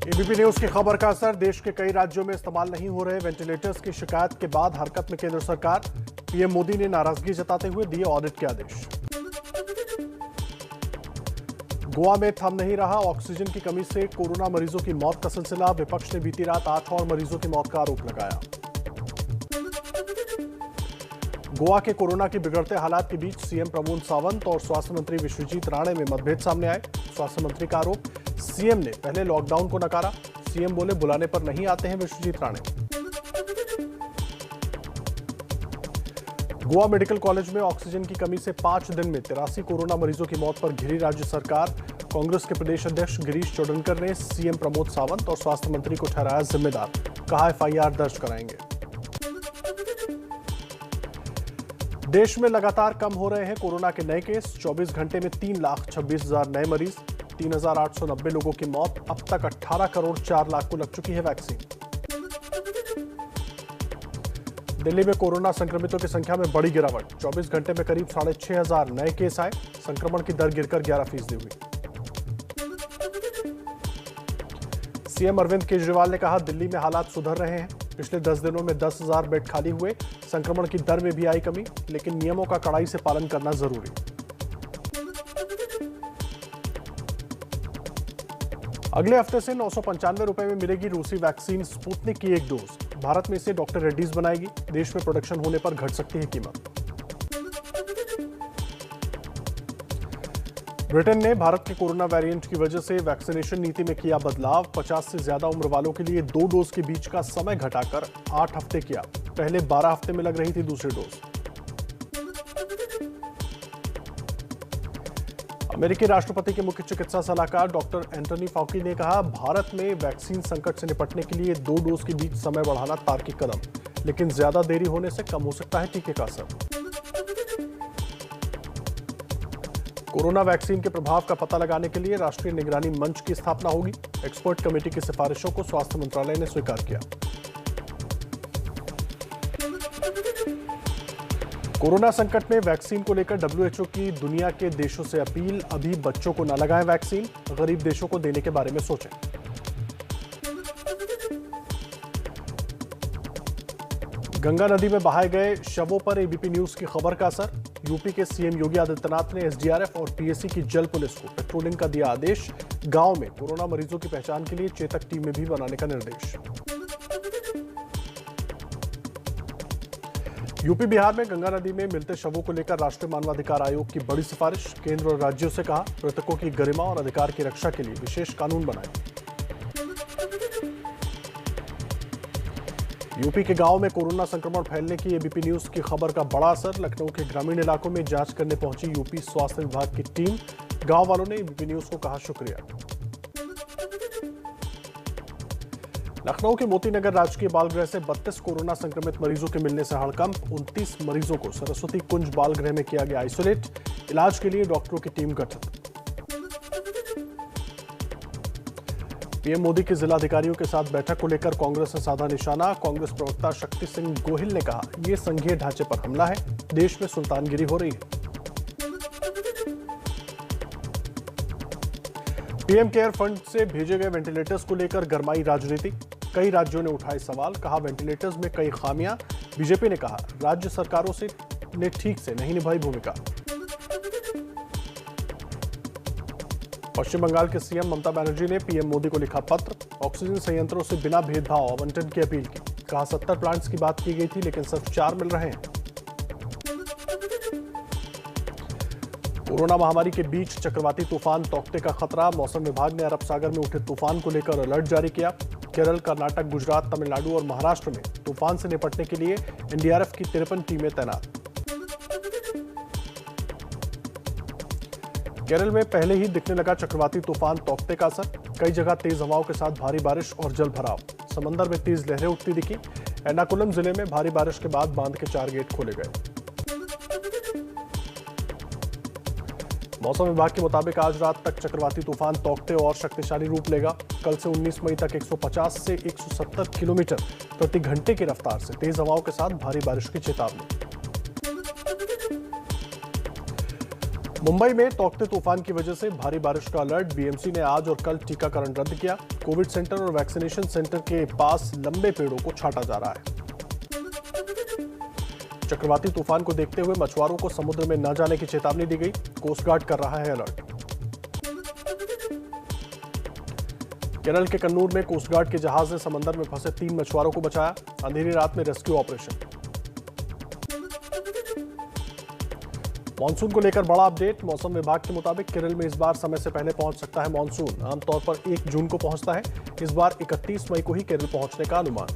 ABP news की खबर का असर, देश के कई राज्यों में इस्तेमाल नहीं हो रहे वेंटिलेटर्स की शिकायत के बाद हरकत में केंद्र सरकार। पीएम मोदी ने नाराजगी जताते हुए दिए ऑडिट के आदेश। गोवा में थम नहीं रहा ऑक्सीजन की कमी से कोरोना मरीजों की मौत का सिलसिला। विपक्ष ने बीती रात 8 और मरीजों की मौत का आरोप लगाया। गोवा के कोरोना के बिगड़ते हालात के बीच सीएम प्रमोद सावंत और स्वास्थ्य मंत्री विश्वजीत राणे में मतभेद सामने आए। स्वास्थ्य मंत्री का आरोप, सीएम ने पहले लॉकडाउन को नकारा। सीएम बोले बुलाने पर नहीं आते हैं विश्वजीत राणे। गोवा मेडिकल कॉलेज में ऑक्सीजन की कमी से 5 दिन में 83 कोरोना मरीजों की मौत पर घिरी राज्य सरकार। कांग्रेस के प्रदेश अध्यक्ष गिरीश चोडनकर ने सीएम प्रमोद सावंत और स्वास्थ्य मंत्री को ठहराया जिम्मेदार, कहा एफआईआर दर्ज कराएंगे। देश में लगातार कम हो रहे हैं कोरोना के नए केस। 24 घंटे में 3,26,000 नए मरीज, 3,890 लोगों की मौत। अब तक 18 करोड़ 4 लाख को लग चुकी है वैक्सीन। दिल्ली में कोरोना संक्रमितों की संख्या में बड़ी गिरावट। 24 घंटे में करीब 6,500 नए केस आए। संक्रमण की दर गिरकर 11% हुई। सीएम अरविंद केजरीवाल ने कहा, दिल्ली में हालात सुधर रहे हैं। पिछले 10 दिनों में 10,000 बेड खाली हुए। संक्रमण की दर में भी आई कमी, लेकिन नियमों का कड़ाई से पालन करना जरूरी। अगले हफ्ते से 995 रुपए में मिलेगी रूसी वैक्सीन स्पुतनिक की एक डोज। भारत में इसे डॉक्टर रेड्डीज बनाएगी। देश में प्रोडक्शन होने पर घट सकती है कीमत। ब्रिटेन ने भारत के कोरोना वेरिएंट की वजह से वैक्सीनेशन नीति में किया बदलाव। 50 से ज्यादा उम्र वालों के लिए 2 डोज के बीच का समय घटाकर 8 हफ्ते किया। पहले 12 हफ्ते में लग रही थी दूसरी डोज। अमेरिकी राष्ट्रपति के मुख्य चिकित्सा सलाहकार डॉक्टर एंटनी फाउकी ने कहा, भारत में वैक्सीन संकट से निपटने के लिए 2 डोज के बीच समय बढ़ाना तार्किक कदम, लेकिन ज्यादा देरी होने से कम हो सकता है टीके का असर। कोरोना वैक्सीन के प्रभाव का पता लगाने के लिए राष्ट्रीय निगरानी मंच की स्थापना होगी। एक्सपर्ट कमेटी की सिफारिशों को स्वास्थ्य मंत्रालय ने स्वीकार किया। कोरोना संकट में वैक्सीन को लेकर डब्ल्यूएचओ की दुनिया के देशों से अपील, अभी बच्चों को न लगाएं वैक्सीन, गरीब देशों को देने के बारे में सोचें। गंगा नदी में बहाए गए शवों पर एबीपी न्यूज की खबर का असर। यूपी के सीएम योगी आदित्यनाथ ने एसडीआरएफ और पीएसी की जल पुलिस को पेट्रोलिंग का दिया आदेश। गांव में कोरोना मरीजों की पहचान के लिए चेतक टीमें भी बनाने का निर्देश। यूपी बिहार में गंगा नदी में मिलते शवों को लेकर राष्ट्रीय मानवाधिकार आयोग की बड़ी सिफारिश। केंद्र और राज्यों से कहा, मृतकों की गरिमा और अधिकार की रक्षा के लिए विशेष कानून बनाएं। यूपी के गांव में कोरोना संक्रमण फैलने की एबीपी न्यूज की खबर का बड़ा असर। लखनऊ के ग्रामीण इलाकों में जांच करने पहुंची यूपी स्वास्थ्य विभाग की टीम। गांव वालों ने एबीपी न्यूज को कहा शुक्रिया। लखनऊ के मोतीनगर राजकीय बालगृह से 32 कोरोना संक्रमित मरीजों के मिलने से हड़कंप। 29 मरीजों को सरस्वती कुंज बालगृह में किया गया आइसोलेट। इलाज के लिए डॉक्टरों की टीम गठित। पीएम मोदी की जिलाधिकारियों के साथ बैठक को लेकर कांग्रेस ने साधा निशाना। कांग्रेस प्रवक्ता शक्ति सिंह गोहिल ने कहा, यह संघीय ढांचे पर हमला है, देश में सुल्तानगिरी हो रही है। पीएम केयर फंड से भेजे गए वेंटिलेटर्स को लेकर गरमाई राजनीति। कई राज्यों ने उठाए सवाल, कहा वेंटिलेटर्स में कई खामियां। बीजेपी ने कहा, राज्य सरकारों ने ठीक से नहीं निभाई भूमिका। पश्चिम बंगाल के सीएम ममता बनर्जी ने पीएम मोदी को लिखा पत्र। ऑक्सीजन संयंत्रों से बिना भेदभाव आवंटन की अपील की। कहा 70 प्लांट्स की बात की गई थी, लेकिन सिर्फ 4 मिल रहे हैं। कोरोना महामारी के बीच चक्रवाती तूफान तौकते का खतरा। मौसम विभाग ने अरब सागर में उठे तूफान को लेकर अलर्ट जारी किया। केरल, कर्नाटक, गुजरात, तमिलनाडु और महाराष्ट्र में तूफान से निपटने के लिए एनडीआरएफ की 53 टीमें तैनात। केरल में पहले ही दिखने लगा चक्रवाती तूफान तौकते का असर। कई जगह तेज हवाओं के साथ भारी बारिश और जल भराव। समंदर में तेज लहरें उठती दिखी। एर्नाकुलम जिले में भारी बारिश के बाद बांध के 4 गेट खोले गए। मौसम विभाग के मुताबिक आज रात तक चक्रवाती तूफान तौकते और शक्तिशाली रूप लेगा। कल से 19 मई तक 150 से 170 किलोमीटर प्रति घंटे की रफ्तार से तेज हवाओं के साथ भारी बारिश की चेतावनी। मुंबई में तौकते तूफान की वजह से भारी बारिश का अलर्ट। बीएमसी ने आज और कल टीकाकरण रद्द किया। कोविड सेंटर और वैक्सीनेशन सेंटर के पास लंबे पेड़ों को छांटा जा रहा है। चक्रवाती तूफान को देखते हुए मछुआरों को समुद्र में न जाने की चेतावनी दी गई। कोस्ट गार्ड कर रहा है अलर्ट। केरल के कन्नूर में कोस्ट गार्ड के जहाज ने समंदर में फंसे 3 मछुआरों को बचाया। अंधेरी रात में रेस्क्यू ऑपरेशन। मॉनसून को लेकर बड़ा अपडेट। मौसम विभाग के मुताबिक केरल में इस बार समय से पहले पहुंच सकता है मॉनसून। आमतौर पर 1 जून को पहुंचता है, इस बार 31 मई को ही केरल पहुंचने का अनुमान।